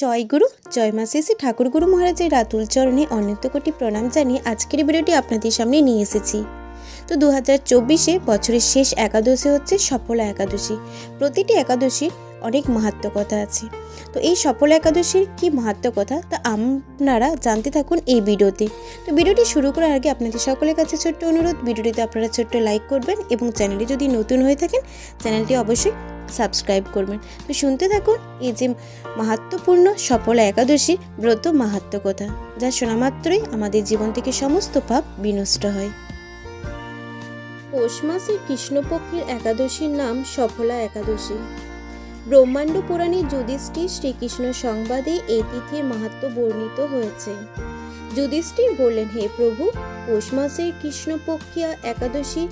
জয় গুরু জয় মা শ্রী ঠাকুর গুরু মহারাজের রাতুল চরণে অনন্ত কোটি প্রণাম জানিয়ে আজকের ভিডিওটি আপনাদের সামনে নিয়ে এসেছি। তো 2024 বছরের শেষ একাদশী হচ্ছে সফলা একাদশী। প্রতিটি একাদশীর অনেক মাহাত্ম্য কথা আছে। তো এই সফলা একাদশীর কি মাহাত্ম্য কথা তা আপনারা জানতে থাকুন এই ভিডিওতে। তো ভিডিওটি শুরু করার আগে আপনাদের সকলের কাছে ছোট্ট অনুরোধ, ভিডিওটিতে আপনারা ছোট্ট লাইক করবেন এবং চ্যানেলে যদি নতুন হয়ে থাকেন চ্যানেলটি অবশ্যই সাবস্ক্রাইব করবেন। তো শুনতে থাকুন এই যে মাহাত্ম্যপূর্ণ সফলা একাদশীর ব্রত মাহাত্ম্য কথা, যা শোনা মাত্রই আমাদের জীবন থেকে সমস্ত পাপ বিনষ্ট হয়। পৌষ মাসের কৃষ্ণপক্ষের একাদশীর নাম সফলা একাদশী। ব্রহ্মাণ্ড পুরাণে যুধিষ্ঠির শ্রীকৃষ্ণ সংবাদে এই তিথির মাহাত্ম্য বর্ণিত হয়েছে। যুধিষ্ঠির বললেন, হে প্রভু, পৌষ মাসের কৃষ্ণপক্ষিয়া একাদশী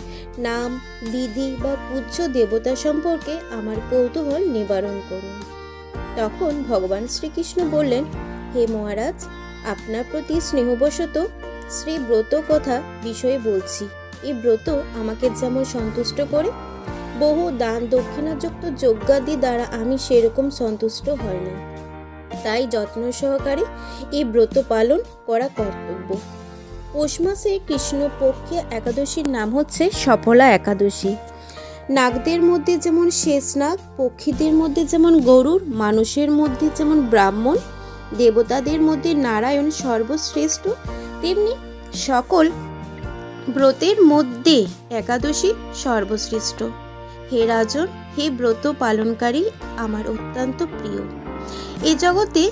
নাম, বিধি বা পূজ্য দেবতা সম্পর্কে আমার কৌতূহল নিবারণ করুন। তখন ভগবান শ্রীকৃষ্ণ বললেন, হে মহারাজ, আপনার প্রতি স্নেহবশত শ্রী ব্রত কথা বিষয়ে বলছি। এই ব্রত আমাকে যেমন সন্তুষ্ট করে, বহু দান দক্ষিণাযুক্ত যজ্ঞাদি দ্বারা আমি সেরকম সন্তুষ্ট হয় না। তাই যত্ন সহকারে এই ব্রত পালন করা কর্তব্য। পৌষ মাসে কৃষ্ণপক্ষীয় একাদশীর নাম হচ্ছে সফলা একাদশী। নাগদের মধ্যে যেমন শেষনাগ, পক্ষীদের মধ্যে যেমন গরুড়, মানুষের মধ্যে যেমন ব্রাহ্মণ, দেবতাদের মধ্যে নারায়ণ সর্বশ্রেষ্ঠ, তেমনি সকল ব্রতের মধ্যে একাদশী সর্বশ্রেষ্ঠ। হে রাজন, হে ব্রত পালনকারী আমার অত্যন্ত প্রিয়। এ জগতে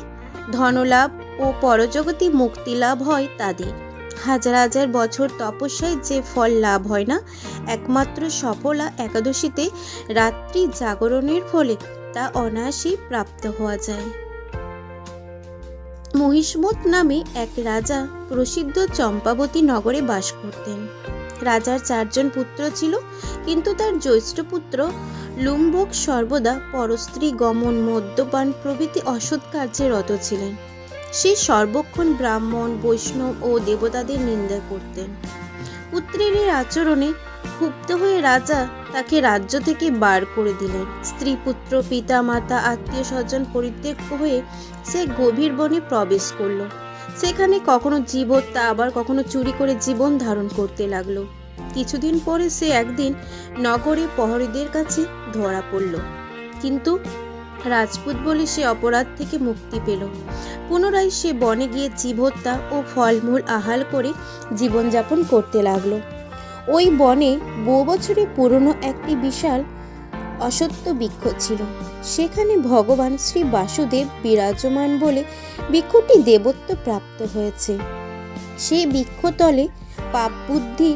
ধনলাভ ও পরজগতে মুক্তি লাভ হয় তাদের। হাজার হাজার বছর তপস্যায় যে ফল লাভ হয় না, একমাত্র সফলা একাদশীতে রাত্রি জাগরণের ফলে তা অনায়াসেই প্রাপ্ত হওয়া যায়। মহিষ্মত নামে এক রাজা প্রসিদ্ধ চম্পাবতী নগরে বাস করতেন। রাজার 4 জন পুত্র ছিল, কিন্তু তার জ্যৈষ্ঠ পুত্র লুম্বক সর্বদা পরস্ত্রী গমন, মদ্যপান প্রভৃতি অসৎ কার্যে রত ছিলেন। সে সর্বক্ষণ ব্রাহ্মণ, বৈষ্ণব ও দেবতাদের নিন্দা করতেন। পুত্রের এই আচরণে ক্ষুব্ধ হয়ে রাজা তাকে রাজ্য থেকে বার করে দিলেন। স্ত্রী, পুত্র, পিতা মাতা, আত্মীয় স্বজন পরিত্যাগ হয়ে সে গভীর বনে প্রবেশ করল। সেখানে কখনো জীব হত্যা, আবার কখনো চুরি করে জীবন ধারণ করতে লাগলো। কিছুদিন পরে সে একদিন নগরে প্রহরীদের কাছে ধরা পড়ল, কিন্তু রাজপুত বলে সে অপরাধ থেকে মুক্তি পেল। পুনরায় সে বনে গিয়ে জীব হত্যা ও ফলমূল আহার করে জীবনযাপন করতে লাগলো। ওই বনে বহু বছরে পুরনো একটি বিশাল অশ্বত্থ বৃক্ষ ছিল। সেখানে ভগবান শ্রী বাসুদেব বিরাজমান বলে বৃক্ষটি দেবত্ব প্রাপ্ত হয়েছে। সেই বৃক্ষতলে পাপ বুদ্ধি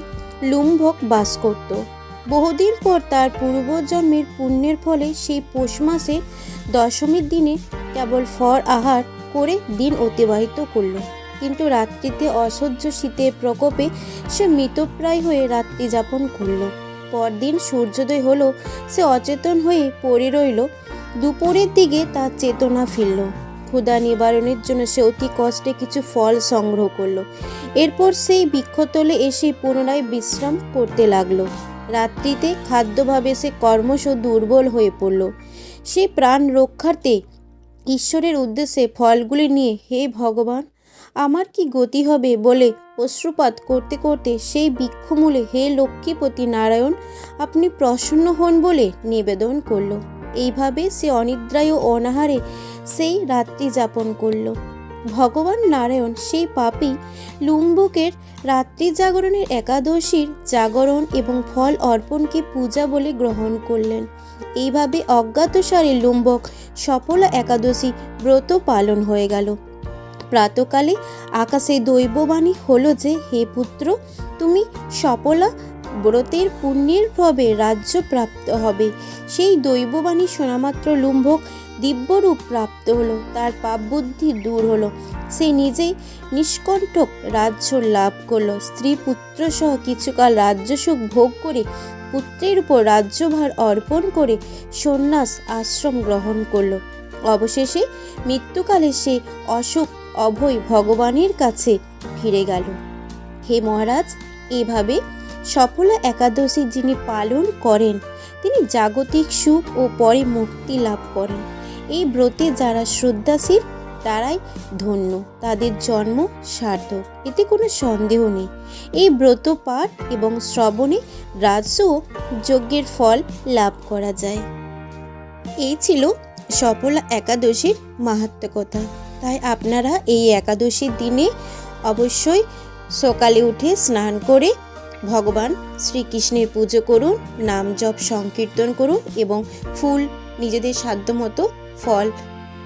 লুম্বক বাস করত। বহুদিন পর তার পূর্বজন্মের পুণ্যের ফলে সেই পৌষ মাসের দশমীর দিনে কেবল ফল আহার করে দিন অতিবাহিত করল। কিন্তু রাত্রিতে অসহ্য শীতের প্রকোপে সে মৃতপ্রায় হয়ে রাত্রি যাপন করল। পরদিন সূর্যোদয় হলো, সে অচেতন হয়ে পড়ে রইল। দুপুরের দিকে তার চেতনা ফিরল। ক্ষুধা নিবারণের জন্য সে অতি কষ্টে কিছু ফল সংগ্রহ করলো। এরপর সেই বৃক্ষতলে এসে পুনরায় বিশ্রাম করতে লাগলো। রাত্রিতে খাদ্যভাবে সে ক্রমশ দুর্বল হয়ে পড়ল। সে প্রাণ রক্ষার্থে ঈশ্বরের উদ্দেশ্যে ফলগুলি নিয়ে, হে ভগবান, আমার কি গতি হবে বলে অশ্রুপাত করতে করতে সেই বৃক্ষমূলে, হে লক্ষ্মীপতি নারায়ণ, আপনি প্রসন্ন হন বলে নিবেদন করল। এইভাবে সে অনিদ্রায় ও অনাহারে সেই রাত্রি যাপন করল। ভগবান নারায়ণ সেই পাপী লুম্বকের রাত্রি জাগরণের একাদশীর জাগরণ এবং ফল অর্পণকে পূজা বলে গ্রহণ করলেন। এইভাবে অজ্ঞাতসারে লুম্বক সফলা একাদশী ব্রত পালন হয়ে গেল। প্রাতকালে আকাশে দৈববাণী হলো যে, হে পুত্র, তুমি সফলা ব্রতের পুণ্যের প্রভাবে রাজ্য প্রাপ্ত হবে। সেই দৈববাণী শোনামাত্র লুম্বক দিব্যরূপ প্রাপ্ত হলো। তার পাপ বুদ্ধি দূর হলো। সে নিজেই নিষ্কণ্টক রাজ্য লাভ করলো। স্ত্রী পুত্র সহ কিছুকাল রাজ্যসুখ ভোগ করে পুত্রের উপর রাজ্যভার অর্পণ করে সন্ন্যাস আশ্রম গ্রহণ করলো। অবশেষে মৃত্যুকালে সে অসুখ অভয় ভগবানের কাছে ফিরে গেল। হে মহারাজ, এভাবে সফলা একাদশী যিনি পালন করেন তিনি জাগতিক সুখ ও পরে মুক্তি লাভ করেন। এই ব্রতে যারা শ্রদ্ধাশীল তারাই ধন্য, তাদের জন্ম সার্থক, এতে কোনো সন্দেহ নেই। এই ব্রত পাঠ এবং শ্রবণে রাজসূয় যজ্ঞের ফল লাভ করা যায়। এই ছিল সফলা একাদশীর মাহাত্ম্য কথা। তাই আপনারা এই একাদশীর দিনে অবশ্যই সকালে উঠে স্নান করে ভগবান শ্রীকৃষ্ণের পুজো করুন, নাম জপ সংকীর্তন করুন এবং ফুল নিজেদের সাধ্যমতো ফল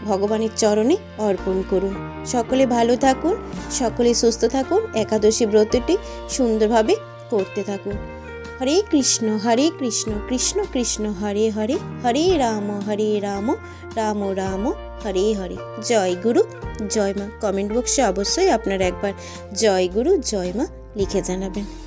ভগবানের চরণে অর্পণ করুন। সকলে ভালো থাকুন, সকলে সুস্থ থাকুন, একাদশী ব্রতটি সুন্দরভাবে করতে থাকুন। হরে কৃষ্ণ কৃষ্ণ কৃষ্ণ হরে হরে, হরে রাম রাম রাম হরে হরে। জয় গুরু জয় মা। কমেন্ট বক্সে অবশ্যই আপনারা একবার জয় গুরু জয় মা লিখে জানাবেন।